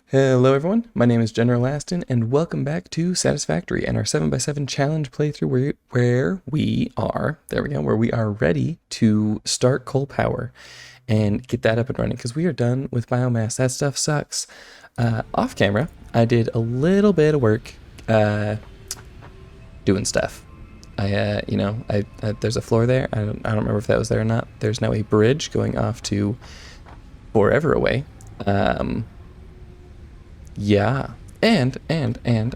Hello everyone, my name is General Aston and welcome back to Satisfactory and our 7x7 challenge playthrough where we are ready to start coal power and get that up and running because we are done with biomass. That stuff sucks. Off camera, I did a little bit of work doing stuff. There's a floor there. I don't remember if that was there or not. There's now a bridge going off to forever away. Yeah, and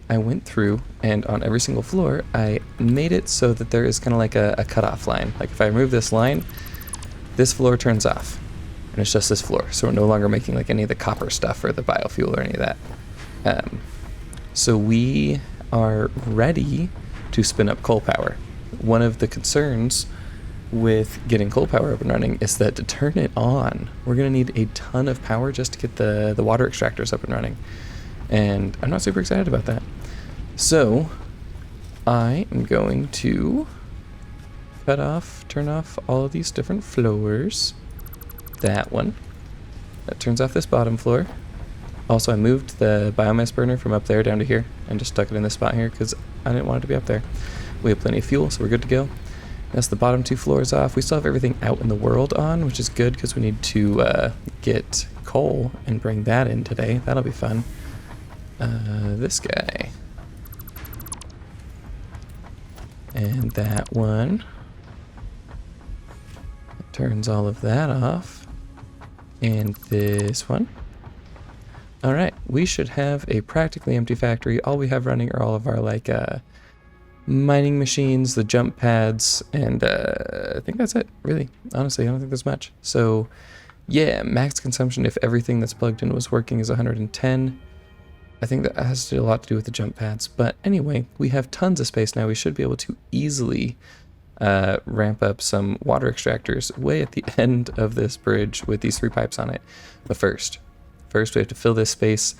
I went through and on every single floor, I made it so that there is kind of like a cutoff line. Like if I remove this line, this floor turns off and it's just this floor. So we're no longer making like any of the copper stuff or the biofuel or any of that. So we are ready to spin up coal power. One of the concerns with getting coal power up and running is that to turn it on, we're gonna need a ton of power just to get the water extractors up and running. And I'm not super excited about that. So I am going to turn off all of these different floors. That one. That turns off this bottom floor. Also, I moved the biomass burner from up there down to here and just stuck it in this spot here because I didn't want it to be up there. We have plenty of fuel, so we're good to go. That's the bottom two floors off. We still have everything out in the world on, which is good because we need to get coal and bring that in today. That'll be fun. This guy. And that one. Turns all of that off. And this one. Alright, we should have a practically empty factory. All we have running are all of our mining machines, the jump pads, and I think that's it, really. Honestly, I don't think there's much. So yeah, max consumption if everything that's plugged in was working is 110. I think that has to do a lot to do with the jump pads. But anyway, we have tons of space now. We should be able to easily ramp up some water extractors way at the end of this bridge with these 3 pipes on it. But first we have to fill this space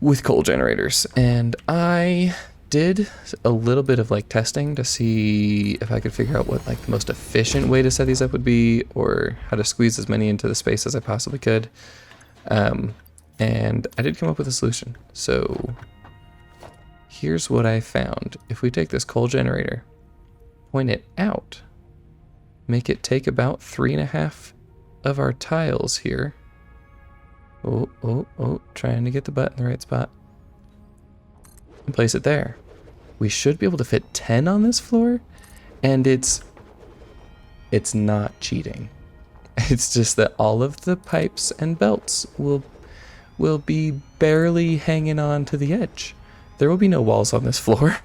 with coal generators. And I did a little bit of testing to see if I could figure out what the most efficient way to set these up would be, or how to squeeze as many into the space as I possibly could. And I did come up with a solution. So here's what I found. If we take this coal generator, point it out, make it take about 3.5 of our tiles here. Oh, trying to get the butt in the right spot. And place it there. We should be able to fit 10 on this floor, and it's not cheating. It's just that all of the pipes and belts will be barely hanging on to the edge. There will be no walls on this floor.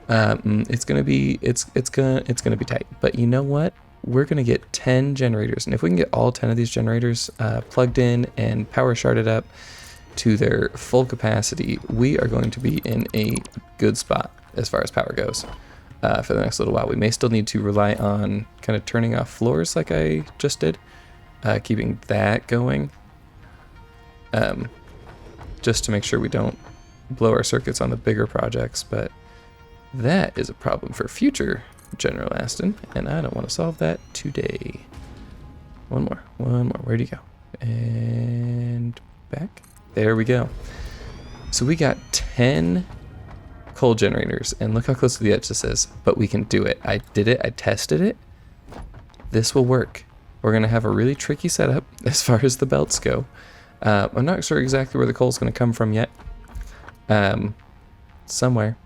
It's gonna be tight. But you know what? We're gonna get 10 generators, and if we can get all 10 of these generators plugged in and power sharded up to their full capacity, we are going to be in a good spot as far as power goes for the next little while. We may still need to rely on kind of turning off floors like I just did, keeping that going. Just to make sure we don't blow our circuits on the bigger projects, but that is a problem for future General Aston, and I don't want to solve that today. One more. Where'd you go? And back. There we go. So we got 10 coal generators, and look how close to the edge this is, but we can do it. I did it. I tested it. This will work. We're going to have a really tricky setup as far as the belts go. I'm not sure exactly where the coal is going to come from yet. Somewhere.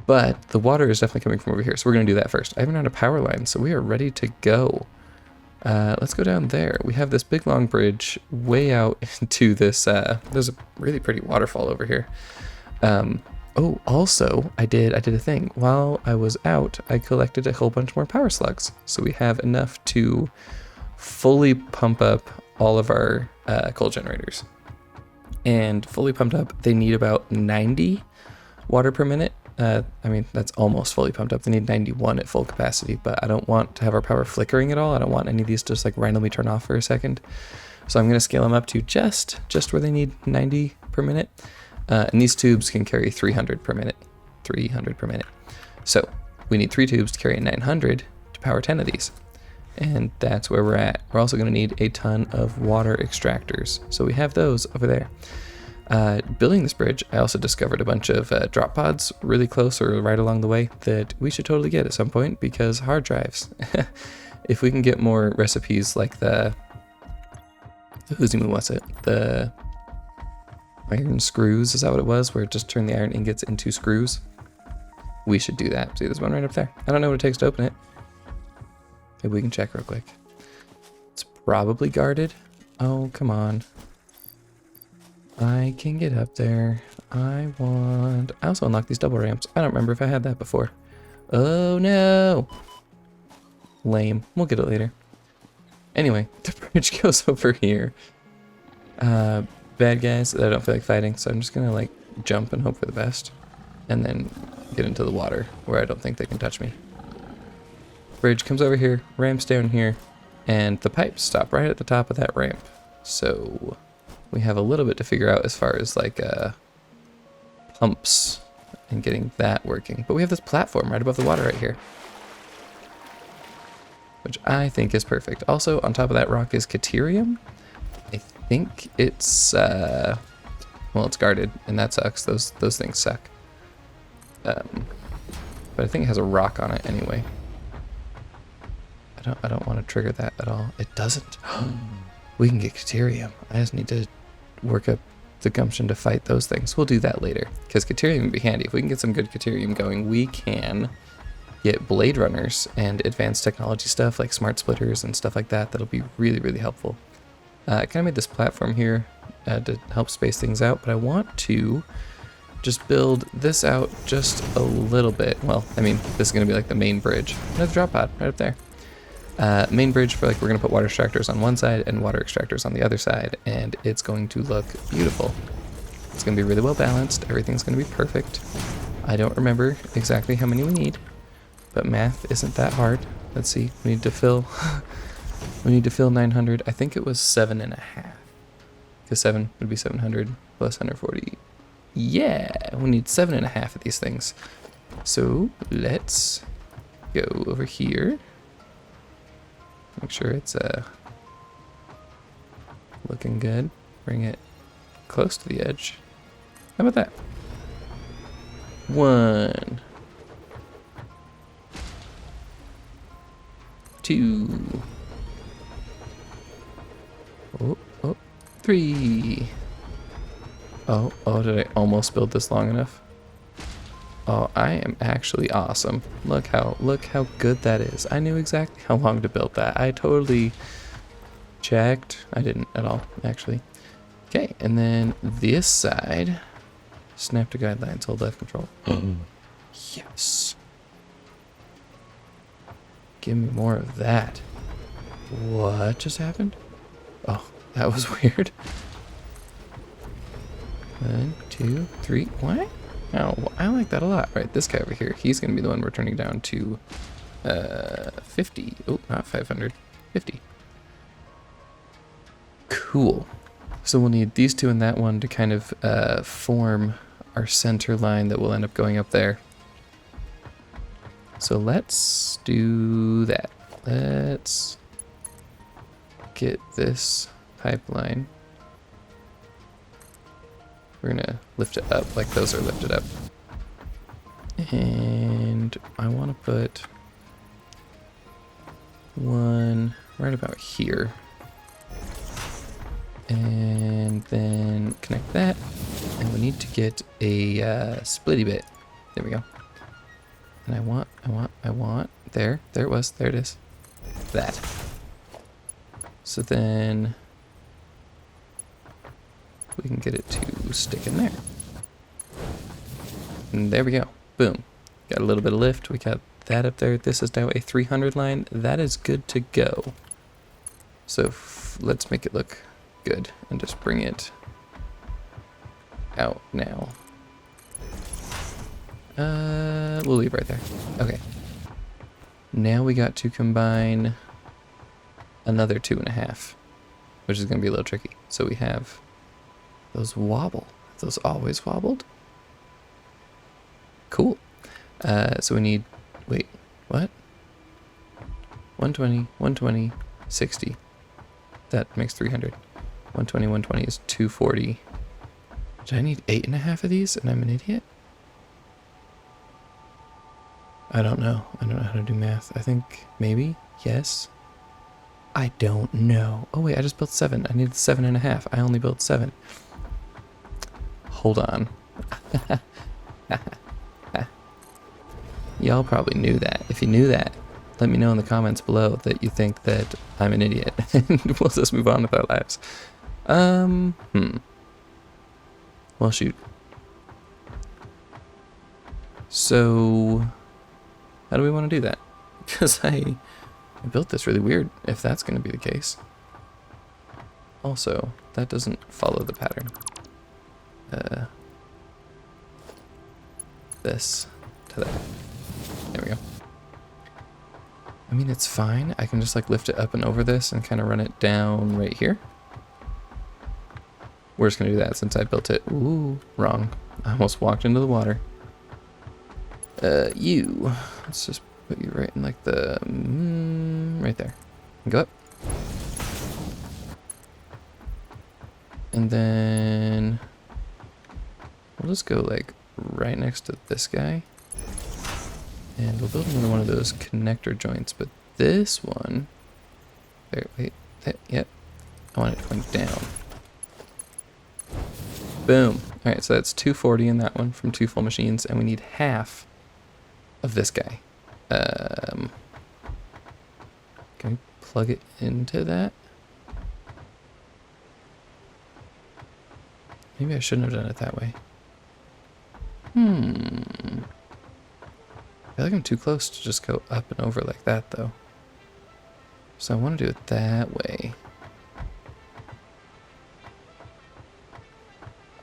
But the water is definitely coming from over here, so we're going to do that first. I haven't run a power line, so we are ready to go. Let's go down there. We have this big long bridge way out into this. There's a really pretty waterfall over here. Oh, also, I did a thing. While I was out, I collected a whole bunch more power slugs. So we have enough to fully pump up all of our coal generators. And fully pumped up, they need about 90 water per minute. I mean, that's almost fully pumped up. They need 91 at full capacity, but I don't want to have our power flickering at all. I don't want any of these to just randomly turn off for a second. So I'm going to scale them up to just where they need 90 per minute. And these tubes can carry 300 per minute. So we need 3 tubes to carry 900 to power 10 of these. And that's where we're at. We're also going to need a ton of water extractors. So we have those over there. Building this bridge, I also discovered a bunch of drop pods really close or right along the way that we should totally get at some point, because hard drives. If we can get more recipes like the what's it? The iron screws, is that what it was? Where it just turned the iron ingots into screws? We should do that. See, there's one right up there. I don't know what it takes to open it. Maybe we can check real quick. It's probably guarded. Oh, come on. I can get up there. I also unlocked these double ramps. I don't remember if I had that before. Oh no! Lame. We'll get it later. Anyway, the bridge goes over here. Bad guys that I don't feel like fighting, so I'm just gonna like jump and hope for the best. And then get into the water where I don't think they can touch me. Bridge comes over here, ramps down here, and the pipes stop right at the top of that ramp. So we have a little bit to figure out as far as like pumps and getting that working. But we have this platform right above the water right here, which I think is perfect. Also, on top of that rock is Caterium. I think it's, well, it's guarded, and that sucks. Those things suck. But I think it has a rock on it anyway. I don't want to trigger that at all. It doesn't. We can get Caterium. I just need to work up the gumption to fight those things. We'll do that later, because Caterium would be handy. If we can get some good Caterium going, we can get Blade Runners and advanced technology stuff like smart splitters and stuff like that. That'll be really, really helpful. I kind of made this platform here to help space things out, but I want to just build this out just a little bit. Well, I mean, this is going to be like the main bridge. Another drop pod right up there. Main bridge for like, we're going to put water extractors on one side and water extractors on the other side, and it's going to look beautiful. It's going to be really well balanced. Everything's going to be perfect. I don't remember exactly how many we need, but math isn't that hard. Let's see. We need to fill we need to fill 900. I think it was 7.5, because 7 would be 700 plus 140. Yeah, we need 7.5 of these things. So let's go over here. Make sure it's looking good. Bring it close to the edge. How about that? 1, 2. Oh, 3. Oh, did I almost build this long enough? Oh, I am actually awesome. Look how good that is. I knew exactly how long to build that. I totally checked. I didn't at all, actually. Okay, and then this side. Snap to guidelines, hold left control. Yes. Give me more of that. What just happened? Oh, that was weird. 1, 2, 3. What? Oh, well, I like that a lot. Right, this guy over here, he's going to be the one we're turning down to 50. Oh, not 500. 50. Cool. So we'll need these two and that one to kind of form our center line that will end up going up there. So let's do that. Let's get this pipeline. We're gonna lift it up like those are lifted up. And I want to put one right about here. And then connect that. And we need to get a splitty bit. There we go. And I want, there it was, there it is. That. So then we can get it to stick in there. And there we go. Boom. Got a little bit of lift. We got that up there. This is now a 300 line. That is good to go. So let's make it look good and just bring it out now. We'll leave right there. Okay. Now we got to combine another 2.5, which is going to be a little tricky. So we have those wobble. Have those always wobbled? Cool. So we need, wait, what? 120, 120, 60. That makes 300. 120, 120 is 240. Did I need 8.5 of these and I'm an idiot? I don't know. I don't know how to do math. I think maybe, yes. I don't know. Oh wait, I just built 7. I needed 7.5. I only built 7. Hold on. Y'all probably knew that. If you knew that, let me know in the comments below that you think that I'm an idiot. And we'll just move on with our lives. Well, shoot. So, how do we want to do that? Because I built this really weird, if that's going to be the case. Also, that doesn't follow the pattern. This to that. There we go. I mean, it's fine. I can just like lift it up and over this and kind of run it down right here. We're just going to do that since I built it. Ooh, wrong. I almost walked into the water. Let's just put you right in like the, right there. Go up. And then we'll just go like right next to this guy. And we'll build another one of those connector joints, but this one, wait, yep. I want it going down. Boom. All right, so that's 240 in that one from 2 full machines, and we need half of this guy. Can we plug it into that? Maybe I shouldn't have done it that way. I feel like I'm too close to just go up and over like that, though. So I want to do it that way.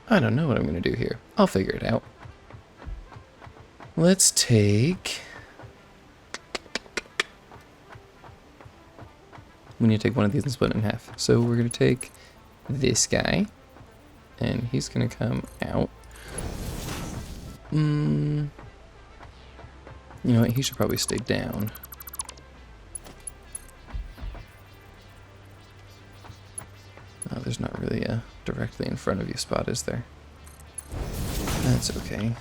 I don't know what I'm going to do here. I'll figure it out. Let's take... We need to take one of these and split it in half. So we're going to take this guy, and he's going to come out. You know what? He should probably stay down. Oh, there's not really a directly in front of you spot, is there? That's okay.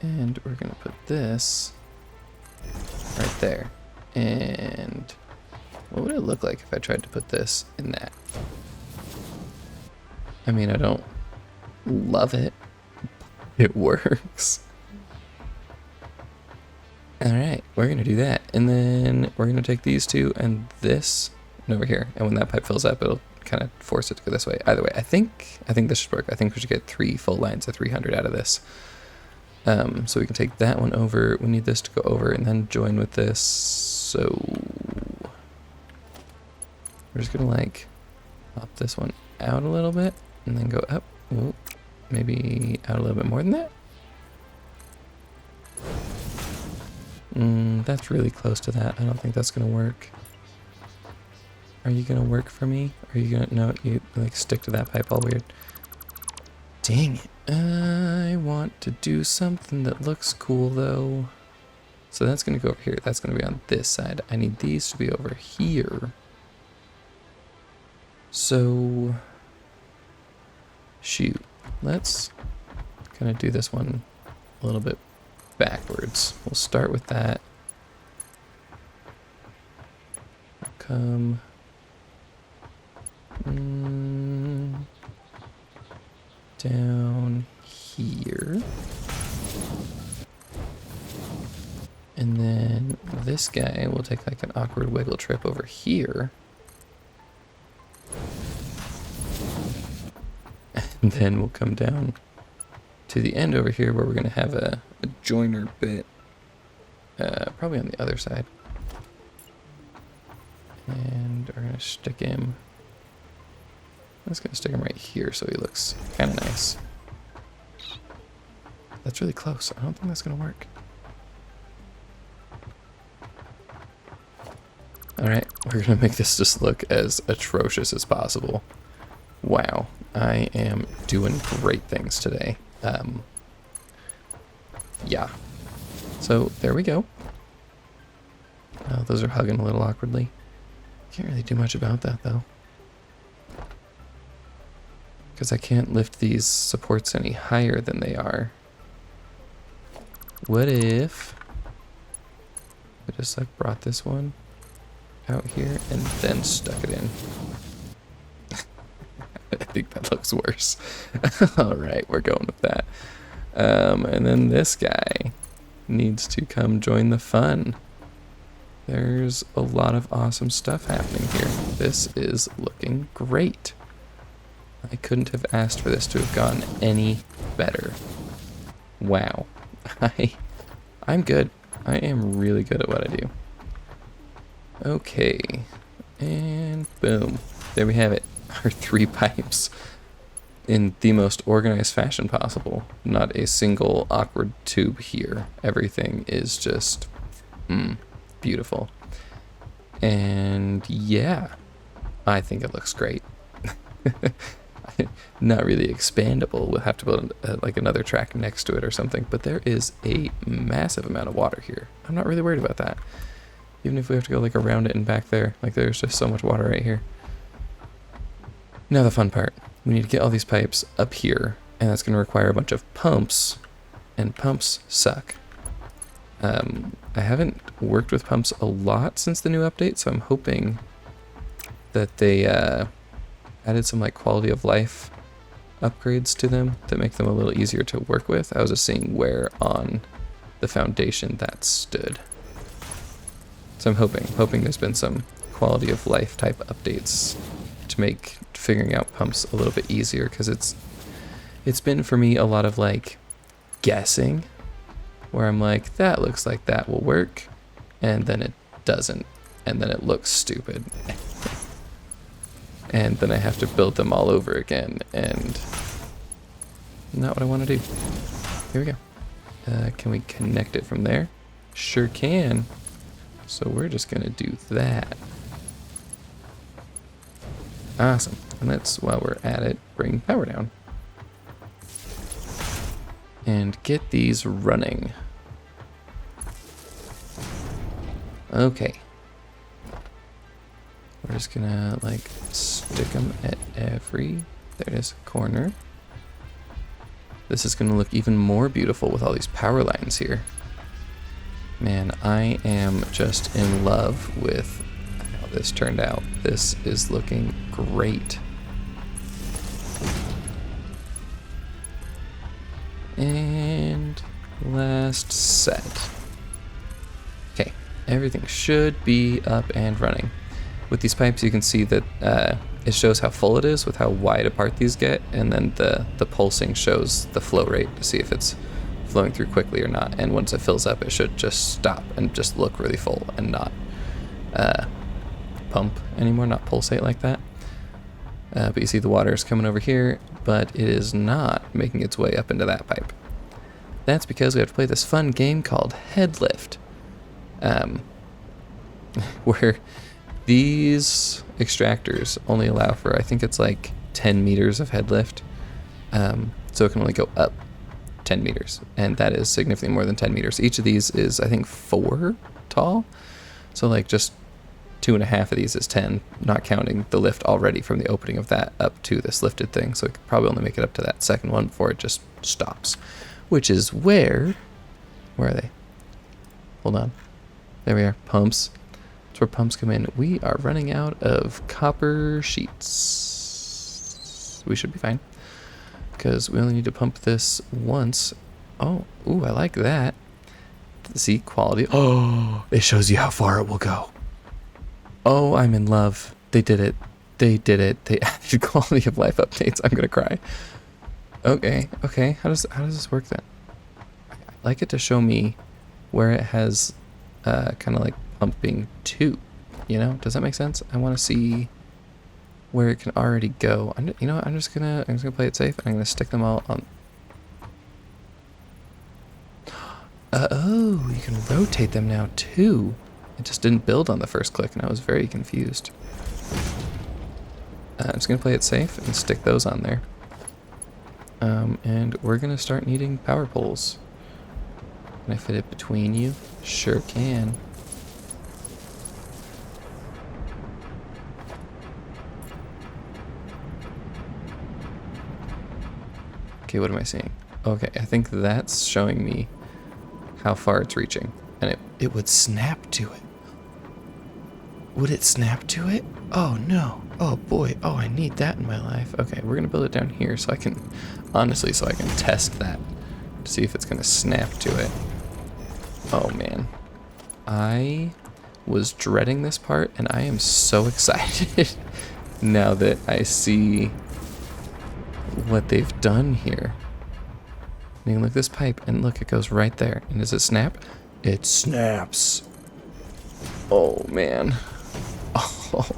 And we're going to put this right there. And what would it look like if I tried to put this in that? I mean, I don't love it. It works. Alright, we're going to do that. And then we're going to take these two and this over here. And when that pipe fills up, it'll kind of force it to go this way. Either way, I think this should work. I think we should get 3 full lines of 300 out of this. So we can take that one over. We need this to go over and then join with this. So we're just going to like pop this one out a little bit and then go up. Ooh, maybe out a little bit more than that. That's really close to that. I don't think that's going to work. Are you going to work for me? Or are you going to, no, you like stick to that pipe all weird. Dang it. I want to do something that looks cool though. So that's going to go over here. That's going to be on this side. I need these to be over here. So, shoot. Let's kind of do this one a little bit backwards. We'll start with that. Come down here. And then this guy will take like an awkward wiggle trip over here. And then we'll come down to the end over here where we're going to have a joiner bit. Probably on the other side. And we're going to stick him. I'm just going to stick him right here so he looks kind of nice. That's really close. I don't think that's going to work. Alright, we're going to make this just look as atrocious as possible. Wow, I am doing great things today. Yeah. So, there we go. Oh, those are hugging a little awkwardly. Can't really do much about that though. Because I can't lift these supports any higher than they are. What if I just like brought this one out here and then stuck it in? I think that looks worse. Alright, we're going with that. And then this guy needs to come join the fun. There's a lot of awesome stuff happening here. This is looking great. I couldn't have asked for this to have gone any better. Wow. I'm good. I am really good at what I do. Okay. And boom. There we have it. Our 3 pipes. In the most organized fashion possible. Not a single awkward tube here. Everything is just beautiful. And yeah, I think it looks great. Not really expandable. We'll have to build like another track next to it or something. But there is a massive amount of water here. I'm not really worried about that. Even if we have to go like around it and back there. Like there's just so much water right here. Now the fun part. We need to get all these pipes up here. And that's going to require a bunch of pumps. And pumps suck. I haven't worked with pumps a lot since the new update. So I'm hoping that they added some like quality of life upgrades to them that make them a little easier to work with. I was just seeing where on the foundation that stood. So I'm hoping there's been some quality of life type updates to make figuring out pumps a little bit easier, because it's been for me a lot of like guessing where I'm like, that looks like that will work, and then it doesn't, and then it looks stupid. And then I have to build them all over again, and not what I want to do. Here we go. Can we connect it from there? Sure can. So we're just going to do that. Awesome. And let's, while we're at it, bring power down. And get these running. Okay. We're just gonna like stick them at every, there it is, corner. This is gonna look even more beautiful with all these power lines here. Man, I am just in love with how this turned out. This is looking great. And last set. Okay, everything should be up and running. With these pipes, you can see that it shows how full it is with how wide apart these get, and then the pulsing shows the flow rate to see if it's flowing through quickly or not. And once it fills up, it should just stop and just look really full and not pump anymore, not pulsate like that. But you see the water is coming over here, but it is not making its way up into that pipe. That's because we have to play this fun game called Headlift, where these extractors only allow for, I think it's like 10 meters of headlift. So it can only go up 10 meters. And that is significantly more than 10 meters. Each of these is, I think, 4 tall. So like just 2.5 of these is 10, not counting the lift already from the opening of that up to this lifted thing. So it could probably only make it up to that second one before it just stops. Which is where are they? Hold on. There we are, pumps. That's where pumps come in. We are running out of copper sheets. We should be fine, because we only need to pump this once. Oh, ooh, I like that. See, quality. Oh, it shows you how far it will go. Oh, I'm in love. They did it. They did it. They added quality of life updates. I'm gonna cry. Okay. How does this work then? I like it to show me where it has kind of like pumping to, you know? Does that make sense? I want to see where it can already go. You know what? I'm just gonna play it safe, and I'm gonna stick them all on. Oh, you can rotate them now too. It just didn't build on the first click, and I was very confused. I'm just gonna play it safe and stick those on there. And we're gonna start needing power poles. Can I fit it between you? Sure can. Okay, what am I seeing? Okay, I think that's showing me how far it's reaching. And it would snap to it. Would it snap to it? Oh no. Oh boy. Oh, I need that in my life. Okay, we're gonna build it down here so I can, honestly, so I can test that to see if it's gonna snap to it. Oh man. I was dreading this part and I am so excited now that I see what they've done here. You can look at this pipe and look, it goes right there. And does it snap? It snaps. Oh man. Oh,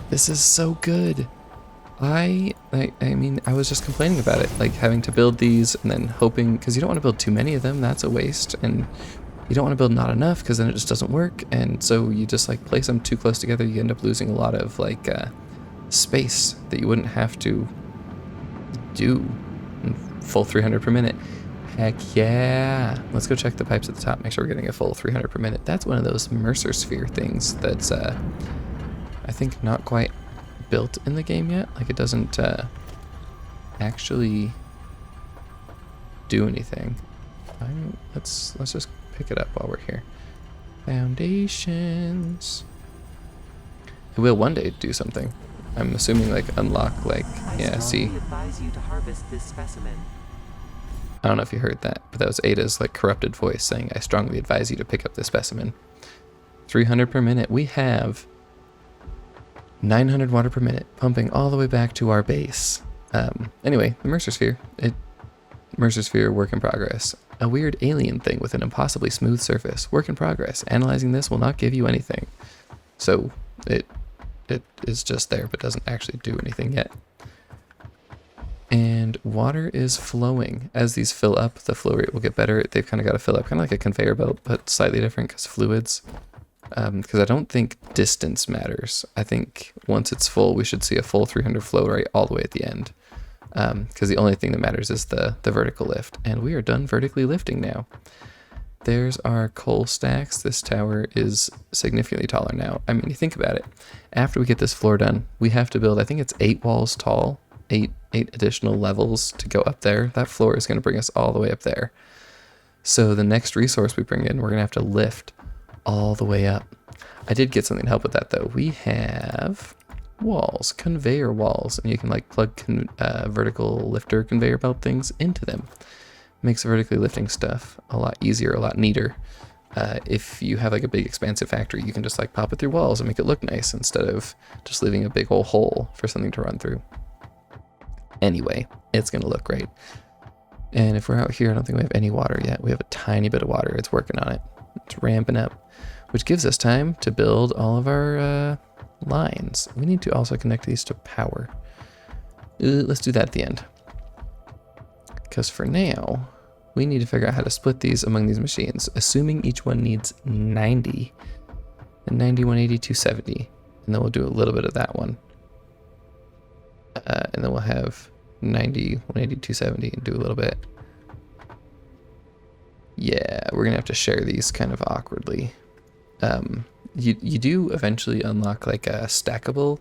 this is so good. I mean, I was just complaining about it, like having to build these and then hoping, because you don't want to build too many of them, that's a waste, and you don't want to build not enough because then it just doesn't work, and so you just like place them too close together, you end up losing a lot of like space that you wouldn't have to do in full 300 per minute. Heck yeah. Let's go check the pipes at the top, make sure we're getting a full 300 per minute. That's one of those Mercer sphere things that's I think not quite built in the game yet. Like it doesn't actually do anything. Let's just pick it up while we're here. Foundations. It will one day do something. I'm assuming like unlock like, yeah, see. Advise you to harvest this specimen. I don't know if you heard that, but that was Ada's like corrupted voice saying, I strongly advise you to pick up this specimen. 300 per minute. We have 900 water per minute, pumping all the way back to our base. Anyway, the Mercer sphere. Mercer sphere, work in progress. A weird alien thing with an impossibly smooth surface. Work in progress. Analyzing this will not give you anything. So it is just there, but doesn't actually do anything yet. And water is flowing. As these fill up, the flow rate will get better. They've kind of got to fill up, kind of like a conveyor belt, but slightly different because fluids. Because I don't think distance matters. I think once it's full, we should see a full 300 flow rate all the way at the end. Because the only thing that matters is the vertical lift. And we are done vertically lifting now. There's our coal stacks. This tower is significantly taller now. I mean, you think about it. After we get this floor done, we have to build, I think it's 8 walls tall. 8 additional levels to go up there. That floor is going to bring us all the way up there. So the next resource we bring in, we're going to have to lift all the way up. I did get something to help with that though. We have walls, conveyor walls, and you can like plug vertical lifter conveyor belt things into them. Makes vertically lifting stuff a lot easier, a lot neater. If you have like a big expansive factory, you can just like pop it through walls and make it look nice instead of just leaving a big old hole for something to run through. Anyway, it's going to look great. And if we're out here, I don't think we have any water yet. We have a tiny bit of water. It's working on it. It's ramping up, which gives us time to build all of our lines. We need to also connect these to power. Let's do that at the end. Because for now, we need to figure out how to split these among these machines, assuming each one needs 90. And 90, 180, 270. And then we'll do a little bit of that one. And then we'll have 90, 180, 270 and do a little bit. Yeah, we're gonna have to share these kind of awkwardly. You do eventually unlock like a stackable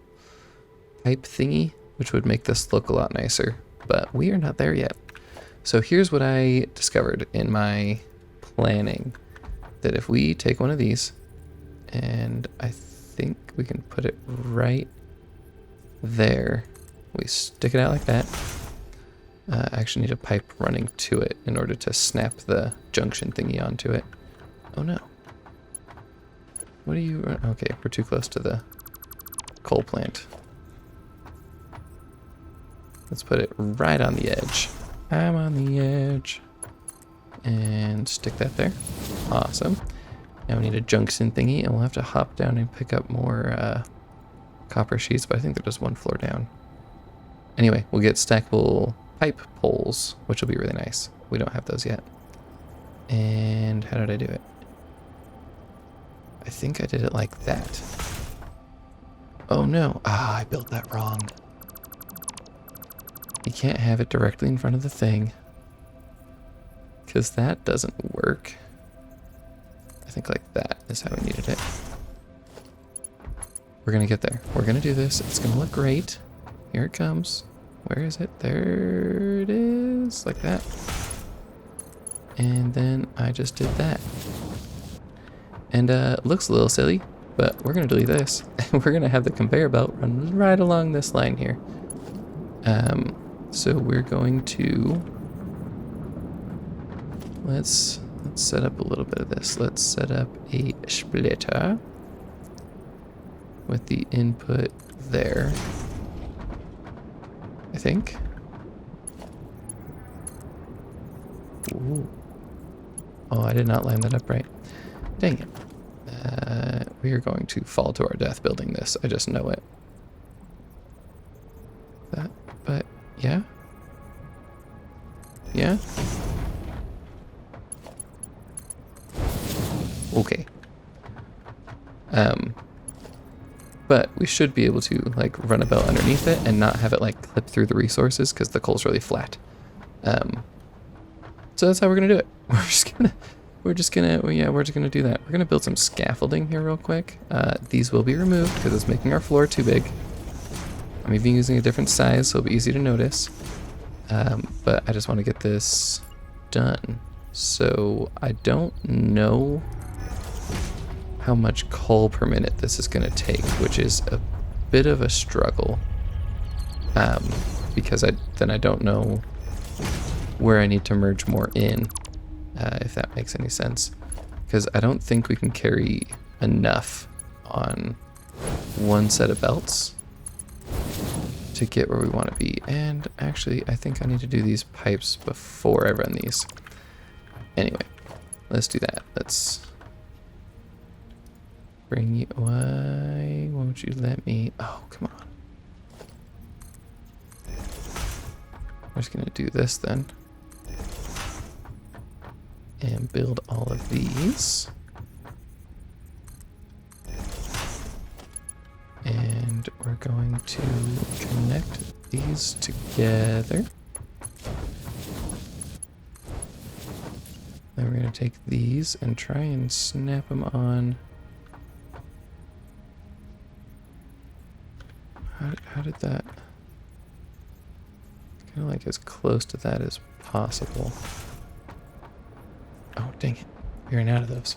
pipe thingy, which would make this look a lot nicer, but we are not there yet. So here's what I discovered in my planning, that if we take one of these, and I think we can put it right there. We stick it out like that. I actually need a pipe running to it in order to snap the junction thingy onto it. Oh no. What are you... Okay, we're too close to the coal plant. Let's put it right on the edge. I'm on the edge. And stick that there. Awesome. Now we need a junction thingy, and we'll have to hop down and pick up more copper sheets, but I think they're just one floor down. Anyway, we'll get stackable pipe poles, which will be really nice. We don't have those yet. And how did I do it? I think I did it like that. Oh no. Ah, I built that wrong. You can't have it directly in front of the thing, because that doesn't work. I think like that is how we needed it. We're gonna get there. We're gonna do this. It's gonna look great. Here it comes. Where is it? There it is. is, like that. And then I just did that. And looks a little silly, but we're gonna delete this. We're gonna have the conveyor belt run right along this line here. So we're going to, let's set up a little bit of this. Let's set up a splitter with the input there, I think. Ooh. Oh, I did not line that up right. Dang it. We are going to fall to our death building this. I just know it. That, but yeah. Yeah. Okay. But we should be able to like run a belt underneath it and not have it like clip through the resources because the coal's really flat. So that's how we're gonna do it. We're just gonna do that. We're gonna build some scaffolding here real quick. These will be removed because it's making our floor too big. I'm even using a different size, so it'll be easy to notice. But I just want to get this done. So I don't know how much coal per minute this is gonna take, which is a bit of a struggle. Because I don't know where I need to merge more in, if that makes any sense. Because I don't think we can carry enough on one set of belts to get where we want to be. And actually, I think I need to do these pipes before I run these. Anyway, let's do that. Let's bring you. Why won't you let me? Oh, come on. We're just gonna do this then. And build all of these. And we're going to connect these together. Then we're going to take these and try and snap them on. How did that? Kind of like as close to that as possible. Oh, dang it. We ran out of those.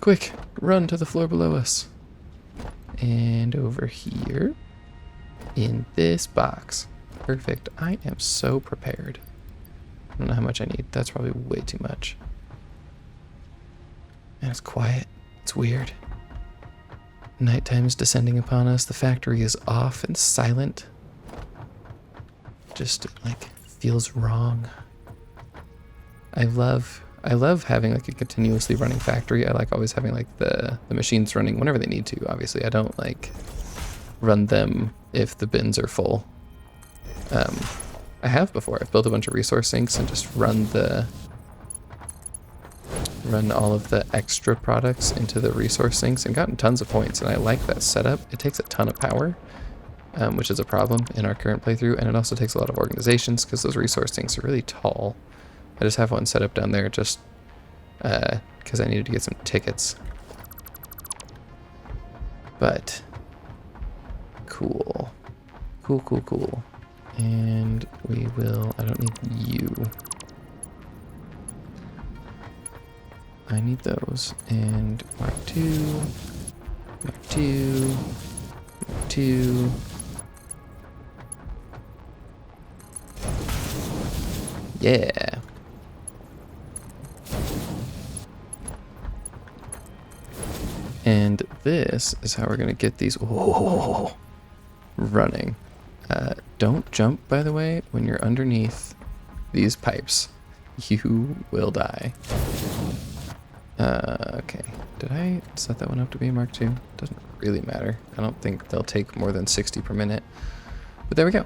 Quick, run to the floor below us. And over here, in this box. Perfect. I am so prepared. I don't know how much I need. That's probably way too much. And it's quiet. It's weird. Nighttime is descending upon us. The factory is off and silent. Just, like, feels wrong. I love having like a continuously running factory. I like always having like the machines running whenever they need to. Obviously, I don't like run them if the bins are full. I have before. I've built a bunch of resource sinks and just run all of the extra products into the resource sinks and gotten tons of points. And I like that setup. It takes a ton of power, which is a problem in our current playthrough, and it also takes a lot of organizations because those resource sinks are really tall. I just have one set up down there just because I needed to get some tickets. But cool. Cool. And we will, I don't need you. I need those. And Mark 2, Mark 2, Mark 2. Yeah. And this is how we're going to get these running. Don't jump, by the way, when you're underneath these pipes. You will die. Okay. Did I set that one up to be a Mark II? Doesn't really matter. I don't think they'll take more than 60 per minute. But there we go.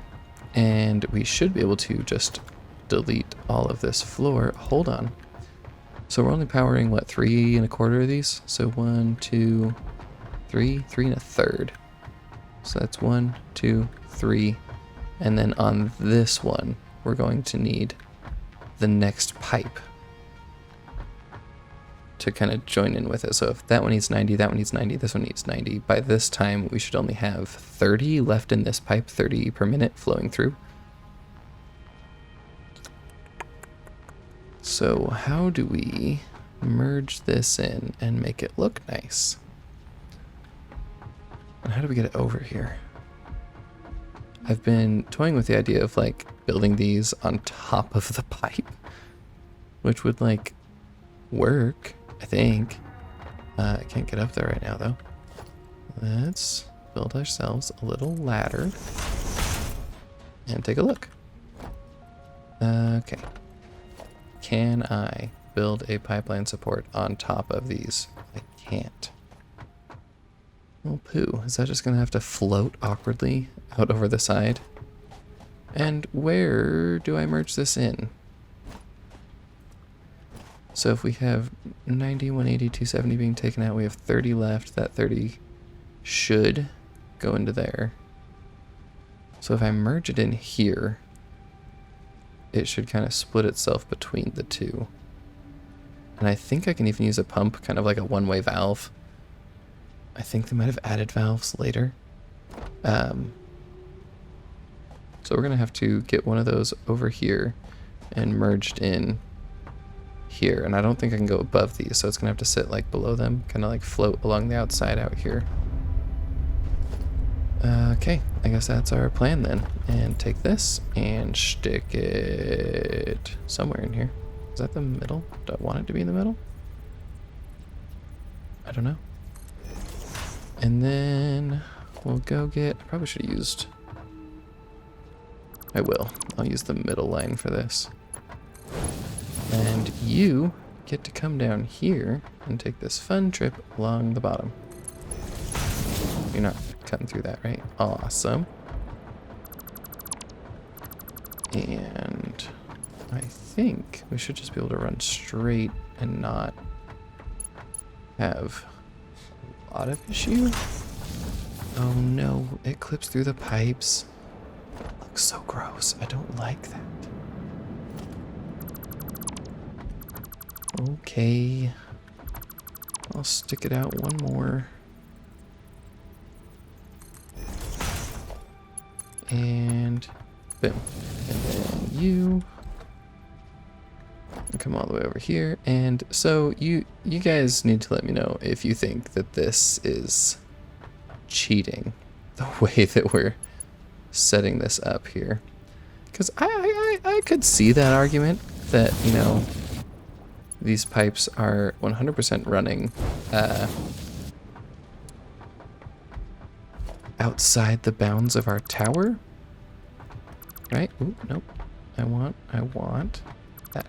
And we should be able to just delete all of this floor. Hold on. So we're only powering, what, 3 1/4 of these? So 1, 2, 3, 3 1/3. So that's 1, 2, 3. And then on this one, we're going to need the next pipe to kind of join in with it. So if that one needs 90, that one needs 90, this one needs 90. By this time, we should only have 30 left in this pipe, 30 per minute flowing through. So how do we merge this in and make it look nice? And how do we get it over here? I've been toying with the idea of like building these on top of the pipe, which would like work, I think. I can't get up there right now though. Let's build ourselves a little ladder and take a look. Okay. Can I build a pipeline support on top of these? I can't. Oh, poo. Is that just going to have to float awkwardly out over the side? And where do I merge this in? So if we have 90, 180, 270 being taken out, we have 30 left. That 30 should go into there. So if I merge it in here, it should kind of split itself between the two. And I think I can even use a pump, kind of like a one-way valve. I think they might have added valves later. So we're going to have to get one of those over here and merged in here. And I don't think I can go above these, so it's going to have to sit like below them, kind of like float along the outside out here. Okay, I guess that's our plan then. And take this and stick it somewhere in here. Is that the middle? Do I want it to be in the middle? I don't know. And then we'll go get, I probably should have used, I will. I'll use the middle line for this. And you get to come down here and take this fun trip along the bottom. You're not cutting through that, right? Awesome. And I think we should just be able to run straight and not have a lot of issue. Oh no, it clips through the pipes. It looks so gross. I don't like that. Okay. I'll stick it out one more. And boom. And then you come all the way over here. And so you guys need to let me know if you think that this is cheating, the way that we're setting this up here. Because I could see that argument that, you know, these pipes are 100% running outside the bounds of our tower, right? Ooh, nope. I want that.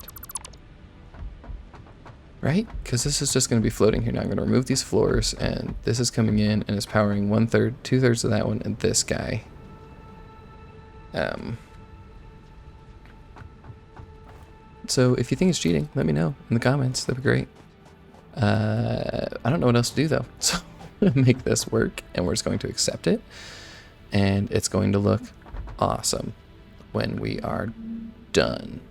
Right? Because this is just going to be floating here now. I'm going to remove these floors, and this is coming in and is powering 1/3, 2/3 of that one, and this guy. So if you think it's cheating, let me know in the comments. That'd be great. I don't know what else to do though. So make this work, and we're just going to accept it, and it's going to look awesome when we are done.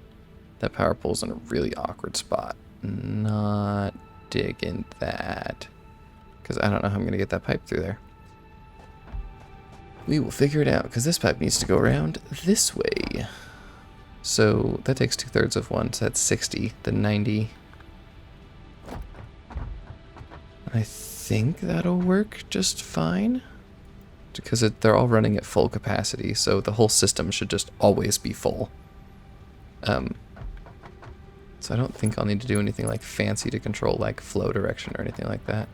That power pole's in a really awkward spot. Not digging that, because I don't know how I'm going to get that pipe through there. We will figure it out, because this pipe needs to go around this way. So that takes 2/3 of one, so that's 60, the 90. I think that'll work just fine, because they're all running at full capacity, so the whole system should just always be full. So I don't think I'll need to do anything like fancy to control like flow direction or anything like that.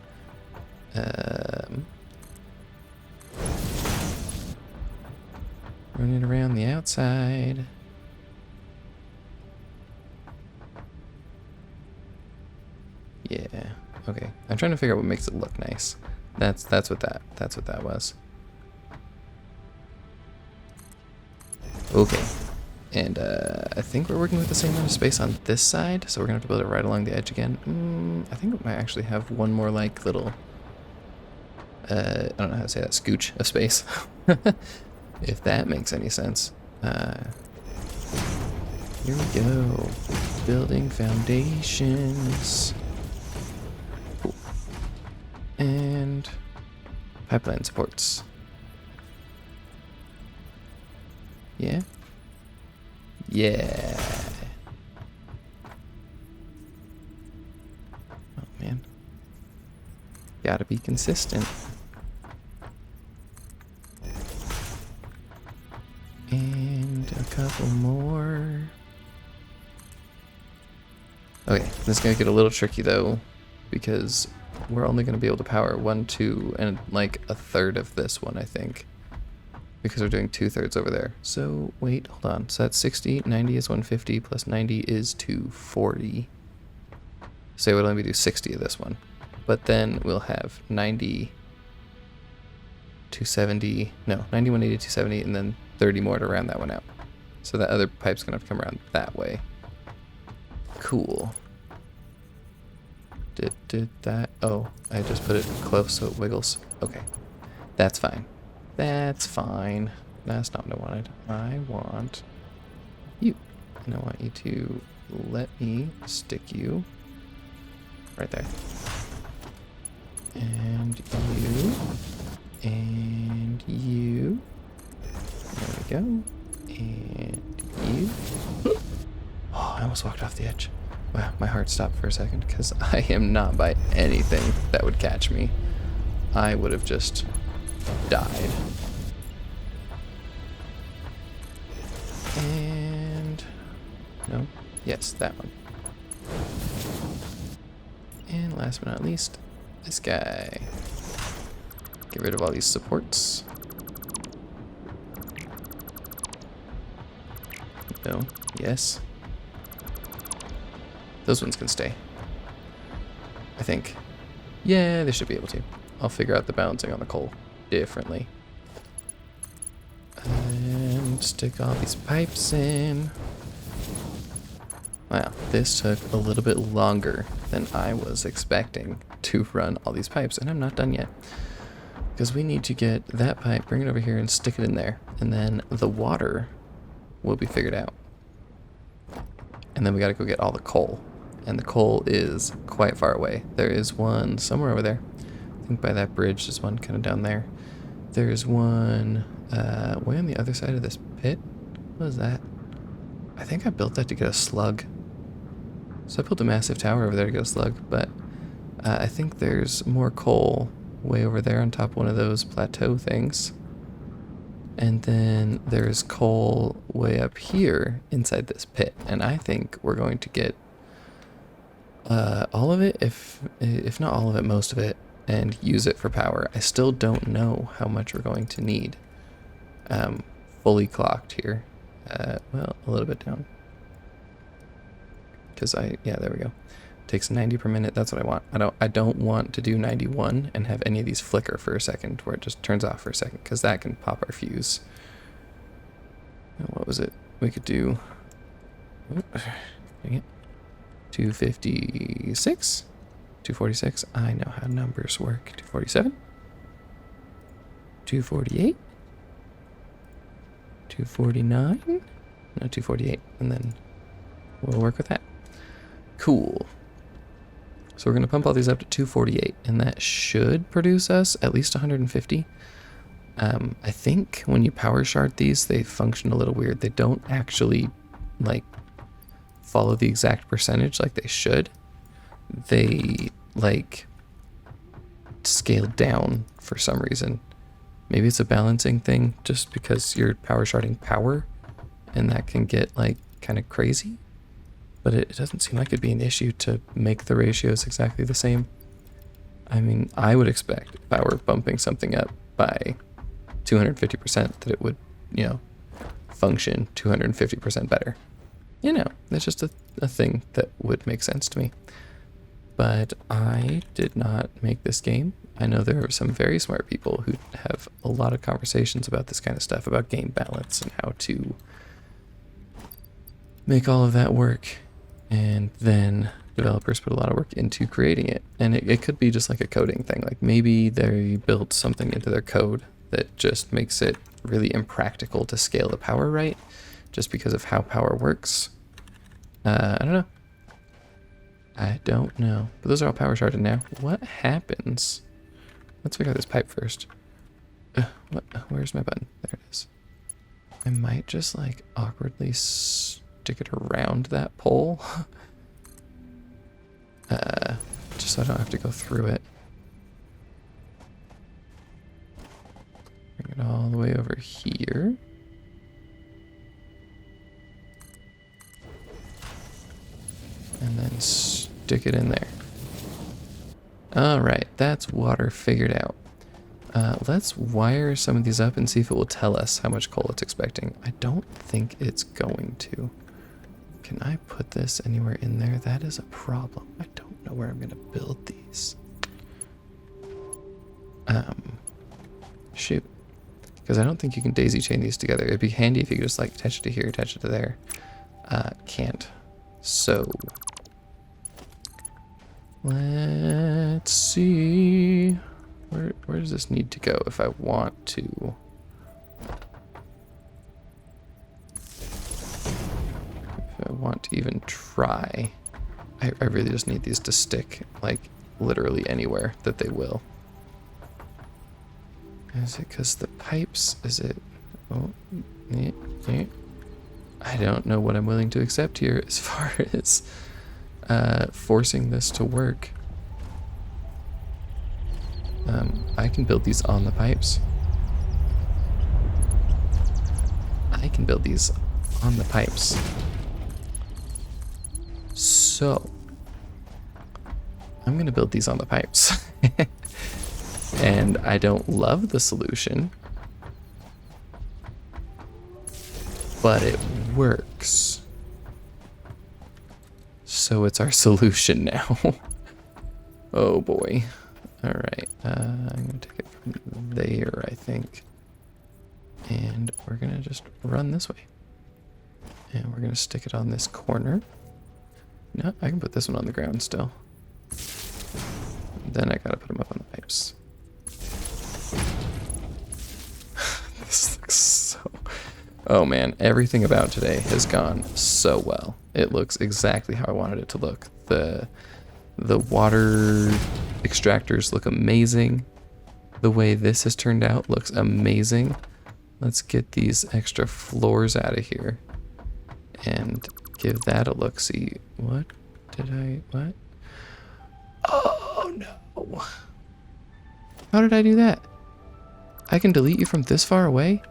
Running around the outside. Yeah. Okay. I'm trying to figure out what makes it look nice. That's what that was. Okay. And I think we're working with the same amount of space on this side, so we're gonna have to build it right along the edge again. I think we might actually have one more like little I don't know how to say that, scooch of space. If that makes any sense. Here we go. Building foundations. Cool. And pipeline supports. Yeah. Yeah. Gotta be consistent. And a couple more. Okay, this is gonna get a little tricky though, because we're only gonna be able to power 1, 2, and like a third of this one, I think. Because we're doing 2/3 over there. So, wait, hold on. So that's 60, 90 is 150, plus 90 is 240. So we'll only do 60 of this one. But then we'll have 90, 270, no, 90, 180, 270, and then 30 more to round that one out. So that other pipe's gonna have to come around that way. Cool. Did that? Oh, I just put it close so it wiggles. Okay, that's fine. That's fine. That's not what I wanted. I want you. And I want you to let me stick you right there. And you. And you. There we go. And you. Oh, I almost walked off the edge. Wow, my heart stopped for a second because I am not by anything that would catch me. I would have just died. And no, yes, that one. And last but not least, this guy. Get rid of all these supports. No, yes. Those ones can stay, I think. Yeah, they should be able to. I'll figure out the balancing on the coal differently. And stick all these pipes in. Wow, this took a little bit longer than I was expecting to run all these pipes, and I'm not done yet. Because we need to get that pipe, bring it over here, and stick it in there. And then the water will be figured out. And then we gotta go get all the coal. And the coal is quite far away. There is one somewhere over there. I think by that bridge, there's one kind of down there. There's one way on the other side of this pit. What is that? I think I built that to get a slug. So I built a massive tower over there to get a slug, but I think there's more coal way over there on top of one of those plateau things. And then there's coal way up here inside this pit. And I think we're going to get all of it, if not all of it, most of it, and use it for power. I still don't know how much we're going to need. Fully clocked here. Well, a little bit down. Because yeah, there we go. Takes 90 per minute. That's what I want. I don't want to do 91 and have any of these flicker for a second, where it just turns off for a second, because that can pop our fuse. And what was it? We could do. Dang it. 256, 246. I know how numbers work. 247, 248, 249. No, 248, and then we'll work with that. Cool. So we're going to pump all these up to 248, and that should produce us at least 150. I think when you power shard these, they function a little weird. They don't actually, like, follow the exact percentage like they should. They, like, scale down for some reason. Maybe it's a balancing thing, just because you're power sharding power, and that can get, like, kind of crazy. But it doesn't seem like it'd be an issue to make the ratios exactly the same. I mean, I would expect if I were bumping something up by 250% that it would, you know, function 250% better. You know, it's just a thing that would make sense to me. But I did not make this game. I know there are some very smart people who have a lot of conversations about this kind of stuff, about game balance and how to make all of that work. And then developers put a lot of work into creating it. And it could be just like a coding thing. Like maybe they built something into their code that just makes it really impractical to scale the power right, just because of how power works. I don't know. I don't know. But those are all power sharded now. What happens? Let's figure out this pipe first. What? Where's my button? There it is. I might just like awkwardly stick it around that pole. Just so I don't have to go through it. Bring it all the way over here. And then stick it in there. Alright, that's water figured out. Let's wire some of these up and see if it will tell us how much coal it's expecting. I don't think it's going to. Can I put this anywhere in there? That is a problem. I don't know where I'm going to build these. Shoot. Because I don't think you can daisy chain these together. It'd be handy if you could just like attach it to here, attach it to there. Can't. So let's see. Where does this need to go if I want to? If I want to even try. I really just need these to stick like literally anywhere that they will. Is it because the pipes? Is it? Oh, yeah. I don't know what I'm willing to accept here as far as forcing this to work. I can build these on the pipes. I can build these on the pipes. So, I'm going to build these on the pipes. And I don't love the solution, but it works. So it's our solution now. Oh boy. Alright, I'm going to take it from there, I think. And we're going to just run this way. And we're going to stick it on this corner. No, I can put this one on the ground still. Then I got to put them up on the pipes. This looks so... Oh man, everything about today has gone so well. It looks exactly how I wanted it to look. The water extractors look amazing. The way this has turned out looks amazing. Let's get these extra floors out of here and give that a look-see. What? Oh no. How did I do that? I can delete you from this far away?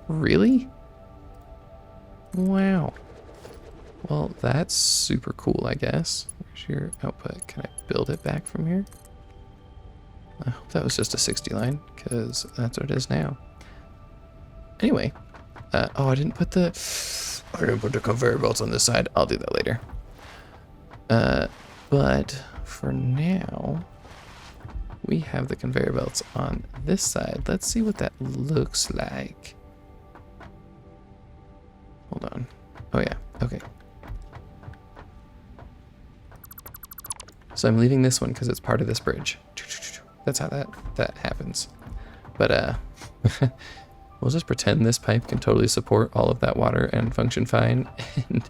Really? Wow. Well, that's super cool, I guess. Where's your output? Can I build it back from here? I hope that was just a 60 line, because that's what it is now. Anyway. Oh, I didn't put the conveyor belts on this side. I'll do that later. But for now, we have the conveyor belts on this side. Let's see what that looks like. Hold on. Oh yeah, okay. So I'm leaving this one because it's part of this bridge. That's how that happens. But we'll just pretend this pipe can totally support all of that water and function fine. And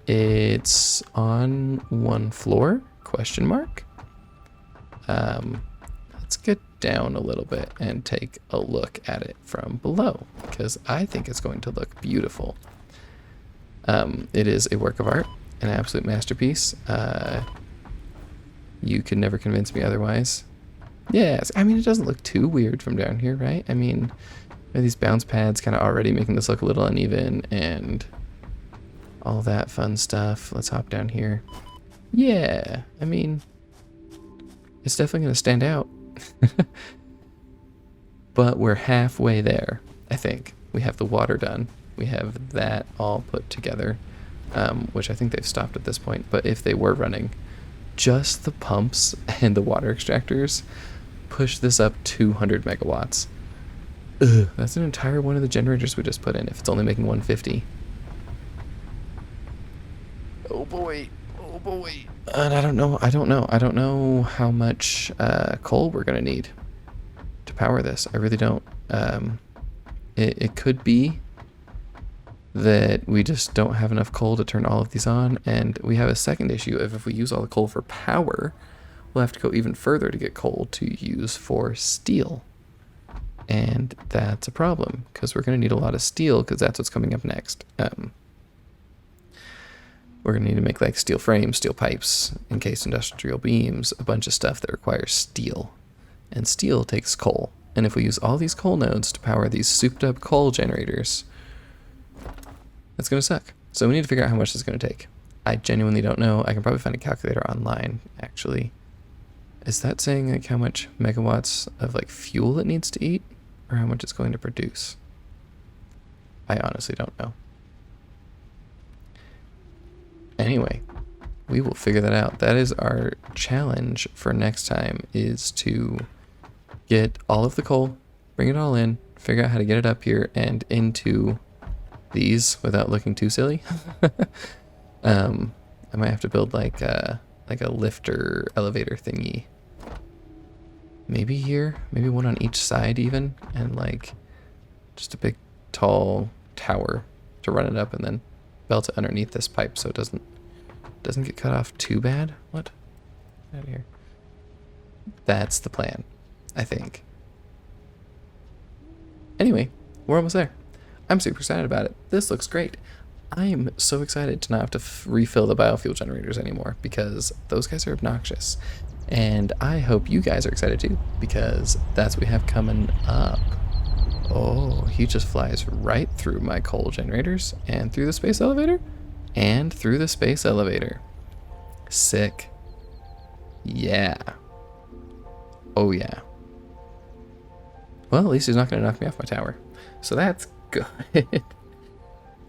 it's on one floor? Question mark. Let's get down a little bit and take a look at it from below, because I think it's going to look beautiful. It is a work of art, an absolute masterpiece. You could never convince me otherwise. Yes, I mean, it doesn't look too weird from down here, right? I mean, these bounce pads kind of already making this look a little uneven and all that fun stuff. Let's hop down here. Yeah, I mean, it's definitely going to stand out. But we're halfway there, I think. We have the water done. We have that all put together, which I think they've stopped at this point. But if they were running, just the pumps and the water extractors push this up 200 megawatts. Ugh, that's an entire one of the generators we just put in if it's only making 150. Oh boy. Oh boy. And I don't know how much coal we're gonna need to power this. I really don't. It could be that we just don't have enough coal to turn all of these on, and we have a second issue of if we use all the coal for power, we'll have to go even further to get coal to use for steel. And that's a problem, because we're going to need a lot of steel, because that's what's coming up next. We're going to need to make like steel frames, steel pipes, encased industrial beams, a bunch of stuff that requires steel. and steel takes coal. And if we use all these coal nodes to power these souped up coal generators, that's going to suck. So we need to figure out how much it's going to take. I genuinely don't know. I can probably find a calculator online, actually. Is that saying like how much megawatts of like fuel it needs to eat, or how much it's going to produce? I honestly don't know. Anyway, we will figure that out. That is our challenge for next time, is to get all of the coal, bring it all in, figure out how to get it up here and into these without looking too silly. I might have to build like a lifter elevator thingy. Maybe here, maybe one on each side even, and like just a big tall tower to run it up and then belt it underneath this pipe so it doesn't get cut off too bad. What? Get out of here. That's the plan, I think. Anyway, we're almost there. I'm super excited about it. This looks great. I'm so excited to not have to refill the biofuel generators anymore, because those guys are obnoxious. And I hope you guys are excited too, because that's what we have coming up. Oh, he just flies right through my coal generators and through the space elevator and through the space elevator. Sick. Yeah. Oh yeah. Well, at least he's not going to knock me off my tower. So that's good.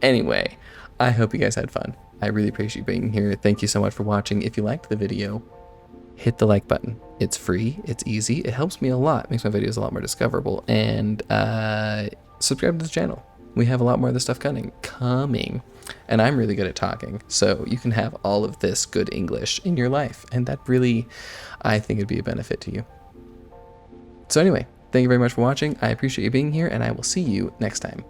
Anyway, I hope you guys had fun. I really appreciate you being here. Thank you so much for watching. If you liked the video, hit the like button. It's free, it's easy, it helps me a lot, makes my videos a lot more discoverable, and subscribe to the channel. We have a lot more of this stuff coming, and I'm really good at talking, so you can have all of this good English in your life, and that really, I think, would be a benefit to you. So anyway, thank you very much for watching. I appreciate you being here, and I will see you next time.